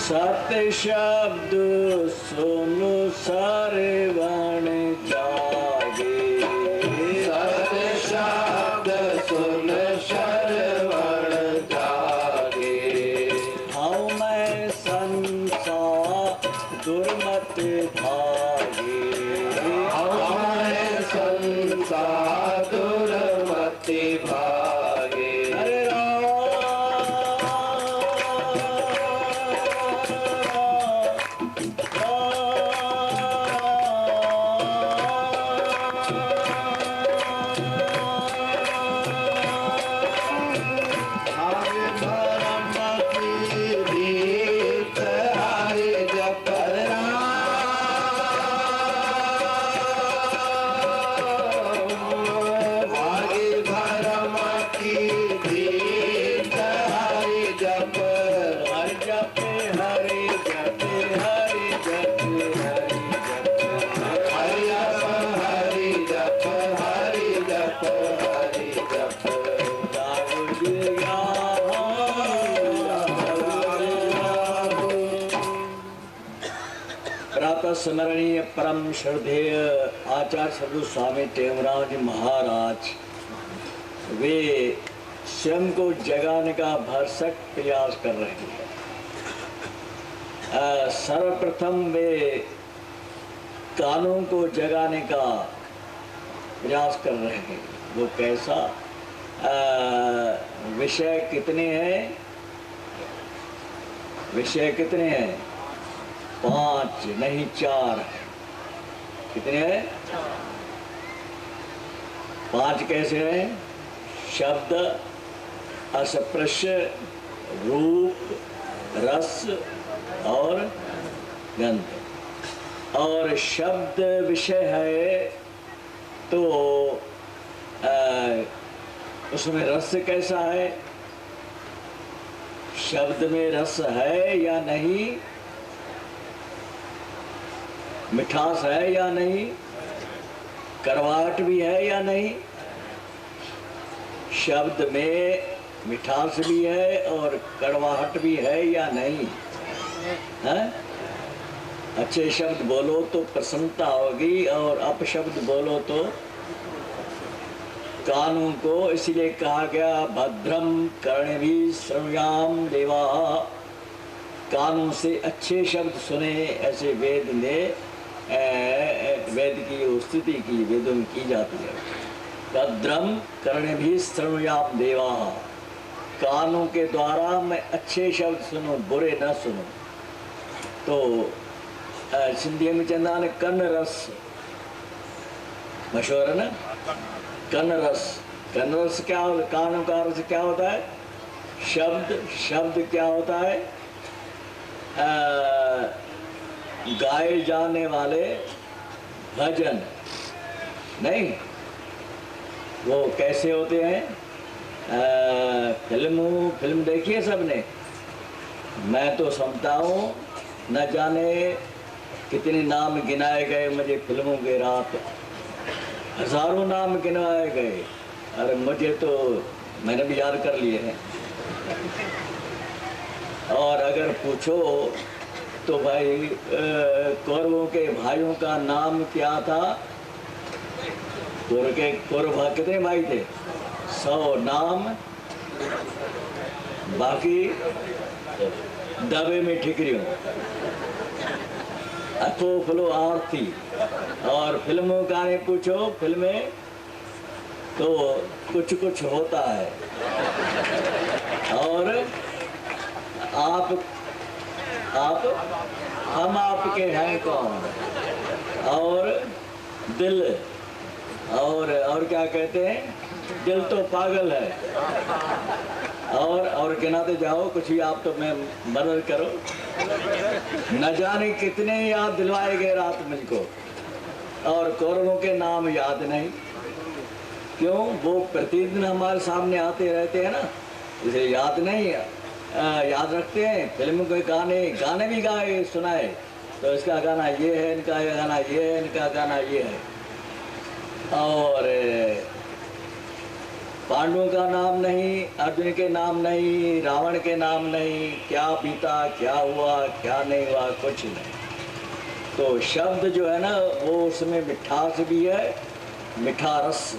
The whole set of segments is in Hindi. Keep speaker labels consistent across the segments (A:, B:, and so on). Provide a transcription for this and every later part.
A: सत्य शब्द सुनु सरवण जागे,
B: सत्य शब्द सुन सरवण जागे।
A: हऊँ मैं संसार दुर्मत भागे,
B: हऊँ मैं संसार दुर्मति भागे।
A: हरे राम स्मरणीय परम श्रद्धेय आचार्य सद्गुरु स्वामी टेमराव जी महाराज, वे स्वयं को जगाने का भरसक प्रयास कर रहे हैं। सर्वप्रथम वे कानों को जगाने का प्रयास कर रहे हैं। वो कैसा? विषय कितने हैं? विषय कितने हैं? 5 नहीं 4। कितने हैं? 5 कैसे हैं? शब्द, स्पर्श, रूप, रस और गंध। और शब्द विषय है तो उसमें रस कैसा है? शब्द में रस है या नहीं? मिठास है या नहीं? करवाहट भी है या नहीं? शब्द में मिठास भी है और कड़वाहट भी है या नहीं? है? अच्छे शब्द बोलो तो प्रसन्नता होगी और अपशब्द बोलो तो कानों को इसलिए कहा गया भद्रम कर्णभिः शृणुयाम देवाः। कानों से अच्छे शब्द सुने, ऐसे वेद ने वेद की स्तुति की, वेदों में की जाती है। भद्रम कर्णभिः शृणुयाम देवाः, कानों के द्वारा मैं अच्छे शब्द सुनूं, बुरे न सुनूं। तो सिंधी में चंदा ने कन रस मशहूर है ना, कन रस। कन रस क्या होता है? कानों का रस क्या होता है? शब्द। शब्द क्या होता है? गाए जाने वाले भजन। नहीं, वो कैसे होते हैं? फिल्म देखी है सबने? मैं तो समझता हूँ न जाने कितने नाम गिनाए गए मुझे फिल्मों के रात, हजारों नाम गिनाए गए। अरे मुझे तो मैंने भी याद कर लिए हैं। और अगर पूछो तो भाई कौरवों के भाइयों का नाम क्या था? कौरव कितने भाई थे? 100 नाम, बाकी दबे में ठिकरियों, अथो फलो आरती। और फिल्मों का नहीं पूछो, फिल्में तो कुछ कुछ होता है। और हम आपके हैं कौन? और दिल, और क्या कहते हैं? दिल तो पागल है। और गिनाते जाओ, कुछ भी आप तो मैं मदद करो। न जाने कितने याद दिलवाए गए रात मुझको, और कौरवों के नाम याद नहीं। क्यों? वो प्रतिदिन हमारे सामने आते रहते हैं ना, इसे याद नहीं। याद रखते हैं। फिल्म के गाने भी गाए सुनाए, तो इसका गाना ये है, इनका गाना ये है, इनका गाना ये है। और पांडवों का नाम नहीं, अर्जुन के नाम नहीं, रावण के नाम नहीं, क्या बीता, क्या हुआ, क्या नहीं हुआ, कुछ नहीं। तो शब्द जो है ना वो उसमें मिठास भी है, मीठा रस।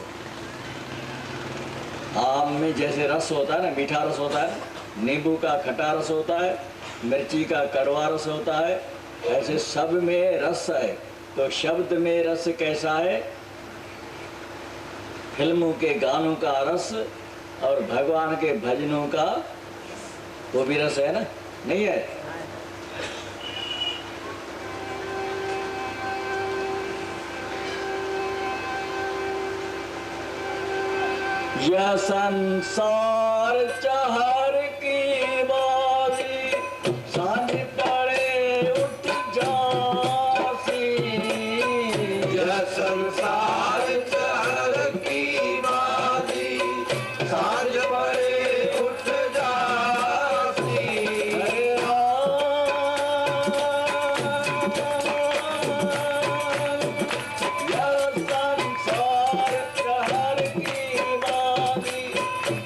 A: आम में जैसे रस होता है ना, मीठा रस होता है, नींबू का खट्टा रस होता है, मिर्ची का कड़वा रस होता है, ऐसे सब में रस है। तो शब्द में रस कैसा है? फिल्मों के गानों का रस और भगवान के भजनों का वो भी रस है ना, नहीं है? यह संसार चहर की बाजी, सांझ पड़े उठ जासी।
B: यह संसार चहर की बाजी, सांझ पड़े उठ जासी।
A: यह संसार चहर की बाजी,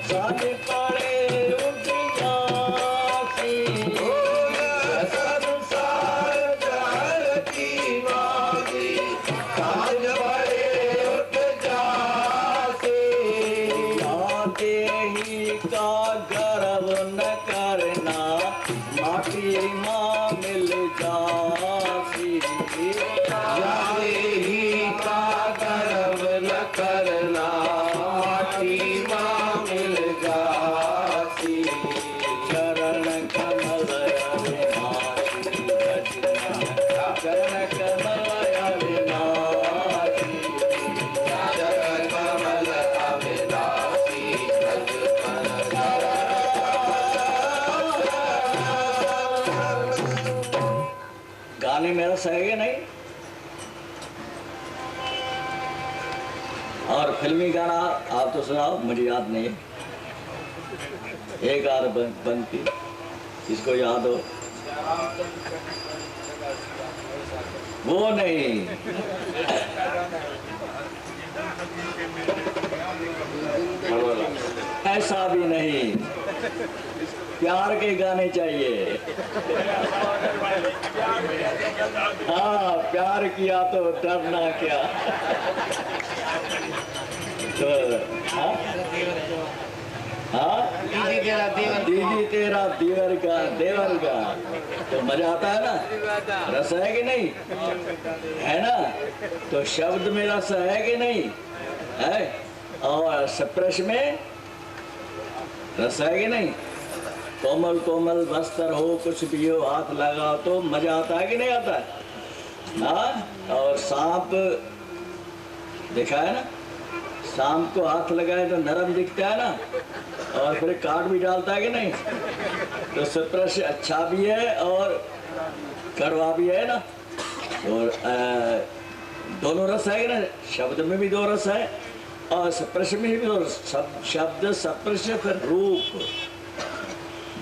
A: सांझ पड़े उठ जासी।
B: यह संसार चहर की बाजी, सांझ पड़े उठ जासी।
A: आते ही का गर्व न करना, माटी माँ मिल जासी।
B: जाए ही का गर्व न करना, माटी माँ मिल जासी।
A: चरण कमल अविनाशी भजना, चरण कमल अविनाशी।
B: चरण कमल अविनाशी भज
A: गाने में रस है कि नहीं? और फिल्मी गाना आप तो सुनाओ, मुझे याद नहीं है। एक आध बनती, इसको याद हो? वो नहीं, ऐसा भी नहीं। प्यार के गाने चाहिए। हाँ, प्यार किया तो डरना क्या। तो हाँ हाँ, दीदी तेरा देवर का तो मजा आता है ना, रस है कि नहीं है ना? तो शब्द में रस है कि नहीं है? और सप्रेश में रस है कि नहीं? कोमल कोमल वस्त्र हो, कुछ भी हो, हाथ लगाओ तो मजा आता है कि नहीं आता है? हाँ, और सांप देखा है ना, सांप को हाथ लगाए तो नरम दिखता है ना, और फिर काट भी डालता है कि नहीं? तो सप्रेश अच्छा भी है और कड़वा भी है ना। और दोनों रस है ना, शब्द में भी दो रस है और सप्रेश में भी दो रस। शब्द सप्रेश, फिर रूप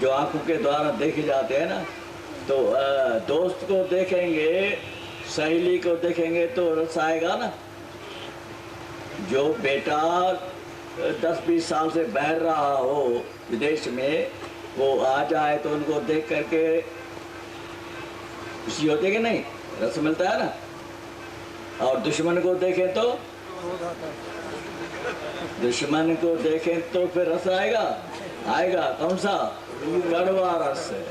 A: जो आंखों के द्वारा देखे जाते हैं ना। तो दोस्त को देखेंगे, सहेली को देखेंगे तो रस आएगा ना। जो बेटा 10-20 साल से बहर रहा हो विदेश में, वो आ जाए तो उनको देख करके खुशी होती है कि नहीं? रस मिलता है ना। और दुश्मन को देखें तो फिर रस आएगा कौन सा? कड़वा रस है,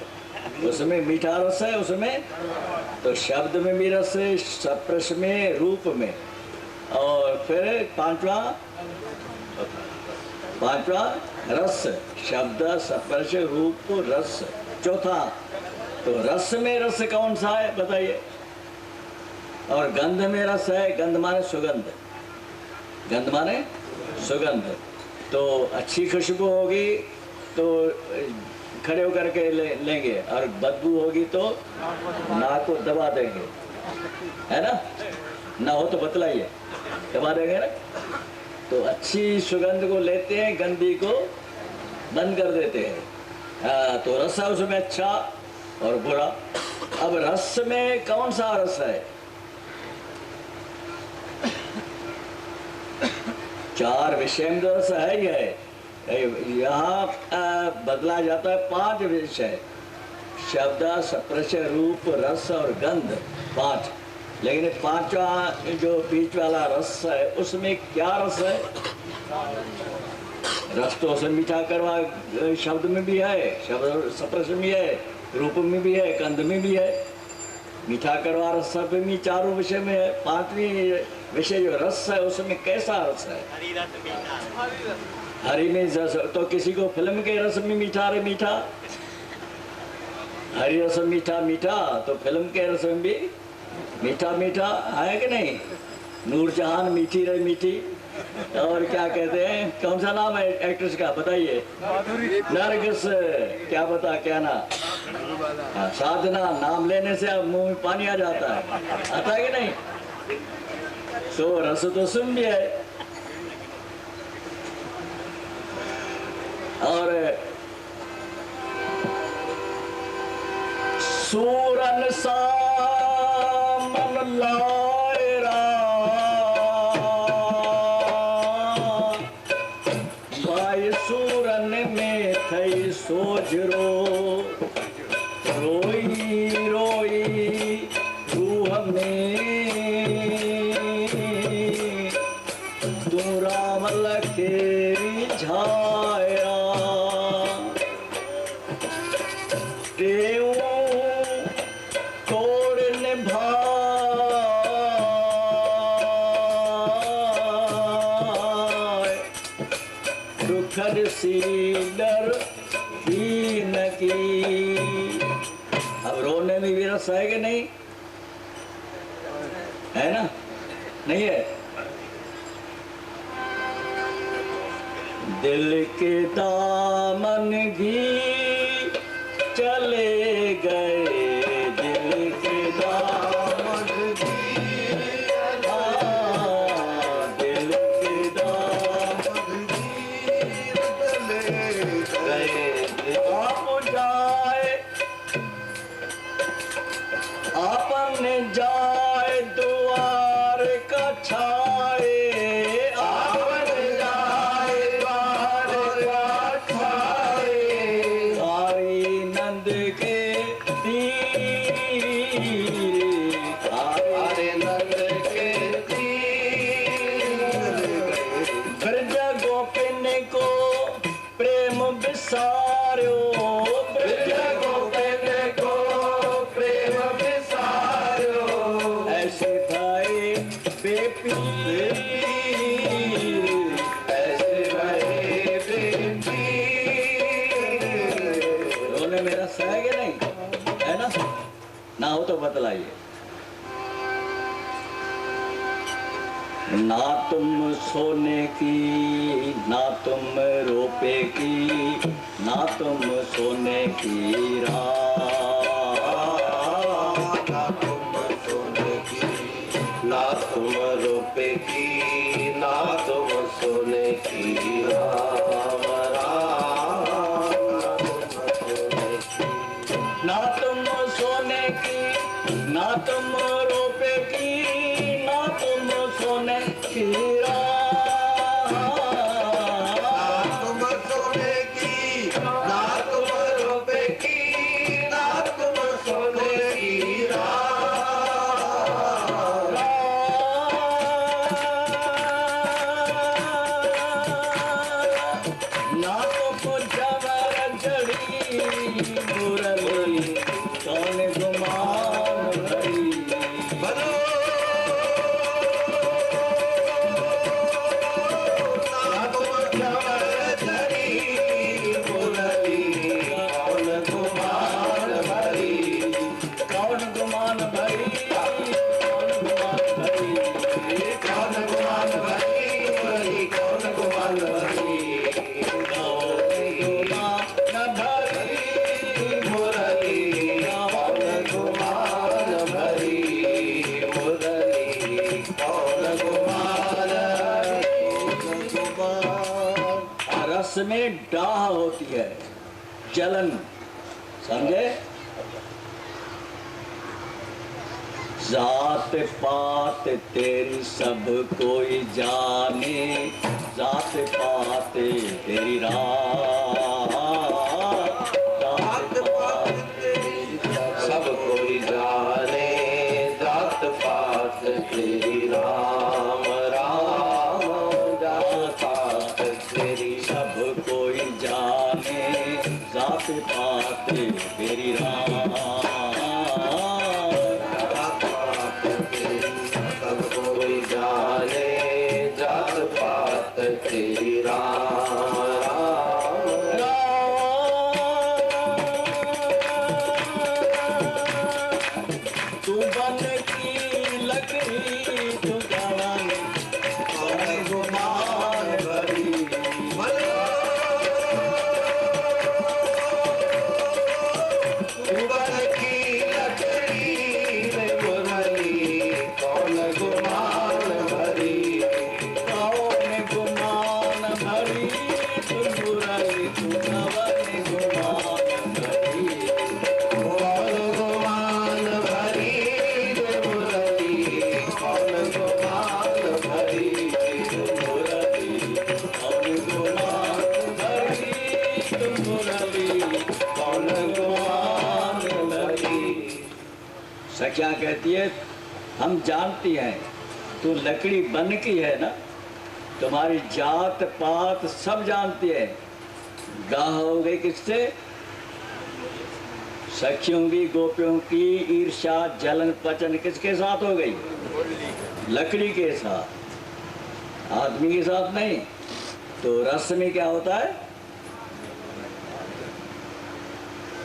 A: उसमें मीठा रस है उसमें। तो शब्द में भी रस है, सप्रेश में, रूप में। और फिर पांचवा रस, शब्द सप्रेश रूप रस। चौथा, तो रस में रस कौन सा है बताइए? और गंध में रस है, गंध माने सुगंध, गंध माने सुगंध। तो अच्छी खुशबू होगी तो खड़े होकर के लेंगे, और बदबू होगी तो नाक को दबा देंगे, है ना? ना हो तो बतलाइए, दबा देंगे ना। तो अच्छी सुगंध को लेते हैं, गंदी को बंद कर देते हैं। तो रस है उसमें अच्छा और बुरा। अब रस में कौन सा रस है? 4 विषय में तो रस है ही है। यहाँ बदला जाता है 5 विषय, शब्द, स्पर्श, रूप, रस और गंध, 5। लेकिन 5वां जो बीच वाला रस है उसमें क्या रस है? रस तो उसमें मीठा करवा शब्द में भी है, शब्द स्पर्श में भी है, रूप में भी है, गंध में भी है। मीठा करवा रस सब में 4 विषय में है। 5वीं विषय जो रस है उसमें कैसा रस है? हरी में रस तो किसी को फिल्म के रस में मीठा रे मीठा, हरी रस मीठा मीठा, तो फिल्म के रस में भी मीठा मीठा है कि नहीं? नूरजहान मीठी रे मीठी, और क्या कहते हैं, कौन सा नाम है एक्ट्रेस का बताइए? नरगिस, क्या बता क्या ना? साधना, नाम लेने से अब मुंह में पानी आ जाता है, आता है कि नहीं? तो रस तो सुन भी है। और सूरन सा मन लाए भाई, सूरन में थई सोजरो, रोई रोई रूह में तू राम लखेरी झाया, टेऊ तोड़ निभा दुखद सी डर ही न की। अब रोने में भी रस है कि नहीं? है ना? नहीं है? दिल के दामन भी चले गए, दिल के दामन भी, दिल के दामन भी चले गए। आप जाए, आपने जाए द्वार का छाए, रोने में रस है कि नहीं? है ना? ना हो तो बतलाइए। ना तुम सोने की, ना तुम रुपए की, ना तुम सोने की राह,
B: ना तुम सोने की, ना तुम रुपए की, ना तुम सोने की राम राम,
A: ना तुम सोने की, ना तुम रुपए की, ना तुम सोने की राह,
B: ना तुम सोने की, ना तुम रुपए की, ना तुम सोने की राह,
A: ना तो जबर जड़ी मुरली, कौन गुमान भरी,
B: बनो ना तुम जबर धरी मुरली, कौन गुमान भरी,
A: कौन गुमान भरी, कौन गुमान भरी,
B: कौन गुमान भरी मुरली, कौन गुमान भरी,
A: गुमान भरी
B: मुरली, कौन गुमान भरी मुरली, कौन गुमान
A: रस में डाह होती है, जलन, समझे? जात पात तेरी सब कोई जाने, जात पात तेरी रात, जात पात तेरी
B: सब कोई जाने, जात पात तेरी राम राम, जात पात तेरी
A: सब कोई जाने, जात पात तेरी रात।
B: सब कोई जाने, जात पात तेरी राम
A: तू बन की लकड़ी तू जवान कौन गुमान भरी,
B: बन की लकड़ी में मुरली कौन गुमान भरी,
A: कौन गुमान भरी तू मुरली तू जवान गुमान भरी,
B: कौन गुमान भरी रे मुरली, कौन गुमान भरी
A: मुरली कौन गुमान भरी तू मुरली
B: कौन गुमान भरी।
A: सखिया कहती है हम जानती हैं तू लकड़ी बन की है ना, तुम्हारी जात पात सब जानती है। गाह हो गई किससे? सखियों की गोपियों की ईर्ष्या जलन पचन किसके साथ हो गई? लकड़ी के साथ, आदमी के साथ नहीं। तो रस में क्या होता है?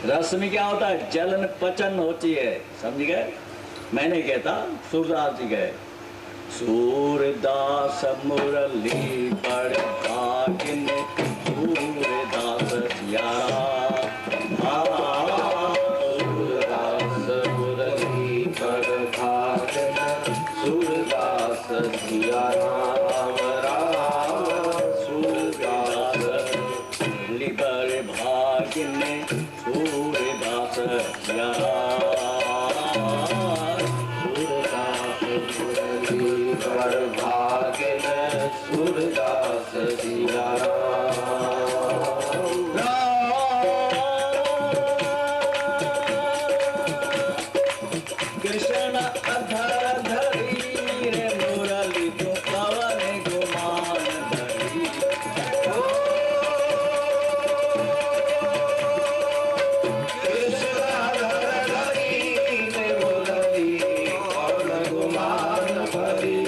A: रस में क्या होता है? जलन पचन होती है, समझ गए? मैंने कहता सूरदास जी गए, सूरदास मुरली पर भागिन, सूरदास यारा
B: सूरदास मुरली पर भागन, सूरदास सिया राम राम, सूरदास
A: मुरली पर भागिन, सूरदास यारा
B: सूरदास मुरली पर भागन, सूरदास सिया राम।
A: कृष्ण अधर धरी रे मुरली तो पवन गुमान धरी,
B: कृष्ण धर धरी रे मुरली, कौन गुमान भरी,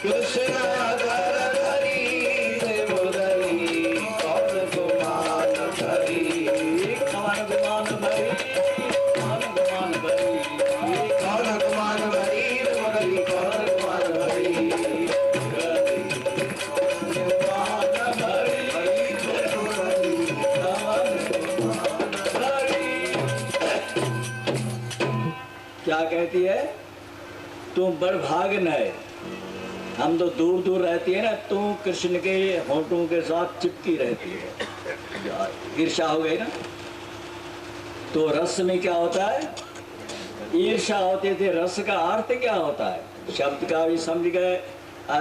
B: कृष्ण धर धरी रे मुरली, कौन गुमान भरी, कौन गुमान भरी रे मुरली, कौन गुमान भरी,
A: क्या कहती है? तुम बड़ भागन है, हम तो दूर दूर रहती है ना, तू कृष्ण के होठों के साथ चिपकी रहती है। ईर्ष्या हो गई ना। तो रस में क्या होता है? ईर्ष्या होती थी। रस का अर्थ क्या होता है? शब्द का भी समझ गए,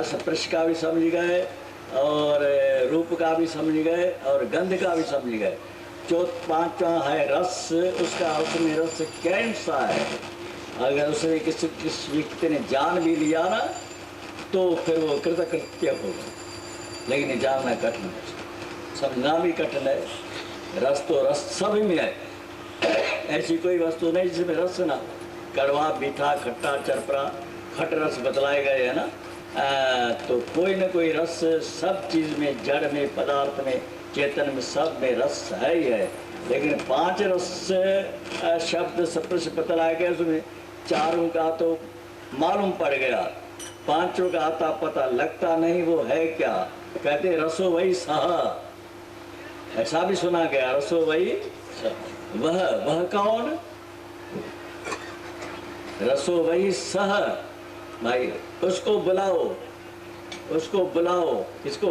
A: स्पर्श का भी समझ गए, और रूप का भी समझ गए, और गंध का भी समझ गए। जो पांचवा है रस, उसका उसमें रस कैसा है? अगर उसने किसी व्यक्ति ने जान भी लिया ना, तो फिर वो कृतकृत्य होगा, लेकिन जानना कठिन है, समझना भी कठिन है। रस तो रस सभी में है, ऐसी कोई वस्तु नहीं जिसमें रस ना। कड़वा, मीठा, खट्टा, चरपरा, खट रस बतलाए गए है ना। तो कोई न कोई रस सब चीज़ में, जड़ में, पदार्थ में, चेतन में, सब में रस है ही है। लेकिन पांच रस शब्द स्पर्श बतलाए गए, उसमें चारों का तो मालूम पड़ गया, पांचों का आता पता लगता नहीं वो है क्या। कहते रसो वही सह, ऐसा भी सुना गया, रसो वही वह कौन? रसो वही सह, भाई उसको बुलाओ, उसको बुलाओ। किसको?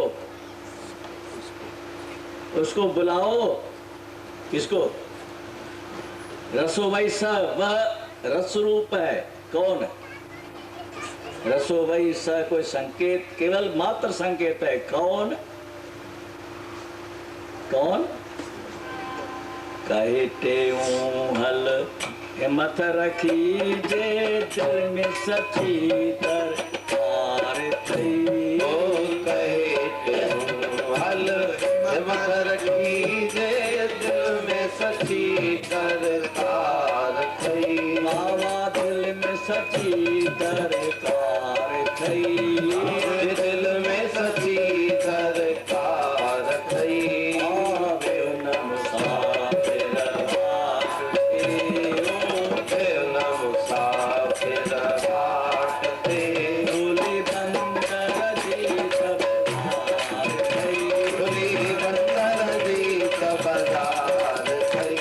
A: उसको बुलाओ। किसको? रसो वही स, वह रस रूप है। कौन? रसो वही स कोई संकेत, केवल मात्र संकेत है। कौन? कौन? कहते हल हिम्मत रखी जे दिल में सची दरकार थई।
B: ओ कहते हल हिम्मत रखी जे दिल में सची दरकार थई।
A: बाबा दिल में सची दरकार थई।
B: दिल में सची दरकार थई।
A: आवे न मुसाफिर बाट ते,
B: न मुसाफिर बाट ते।
A: भूली बंदर जी तबदार थई।
B: खुली बंदर दी तबदार थई।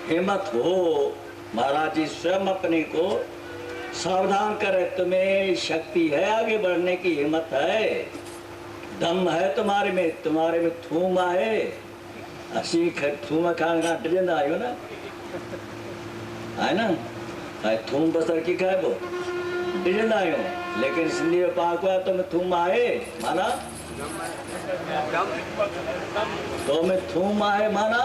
A: हिम्मत हो। महाराज जी स्वयं अपने को सावधान करे, तुम्हें शक्ति है, आगे बढ़ने की हिम्मत है, दम है तुम्हारे में थूम आहे। असी थूम खाण खां डिजंदा आहियूं न, आहे न? ऐं थूम बसर की खाइबो, डिजंदा आहियूं। लेकिन सिंधी जो पाक आहे, तो में थूम आहे माना, तो में थूम आहे माना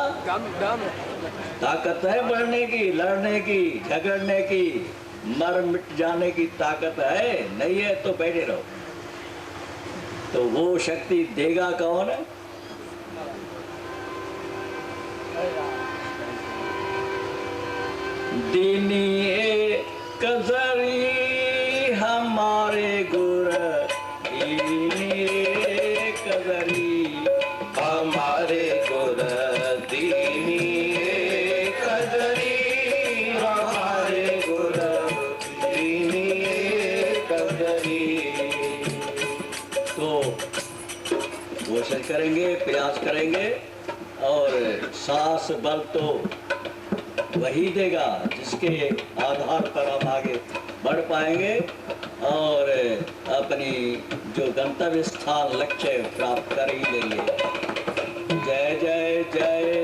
A: ताकत है बढ़ने की, लड़ने की, झगड़ने की, मर मिट जाने की ताकत है। नहीं है तो बैठे रहो। तो वो शक्ति देगा कौन? दीनी एक कजरी हमारे गुर, दीनी एक कजरी
B: हमारे गुर दीनी कजरी। हमारे गुर दीनी कजरी।
A: तो कोशिश करेंगे, प्रयास करेंगे, और साहस बल तो वही देगा जिसके आधार पर हम आगे बढ़ पाएंगे और अपनी जो गंतव्य स्थान लक्ष्य प्राप्त कर ही लेंगे। जय जय जय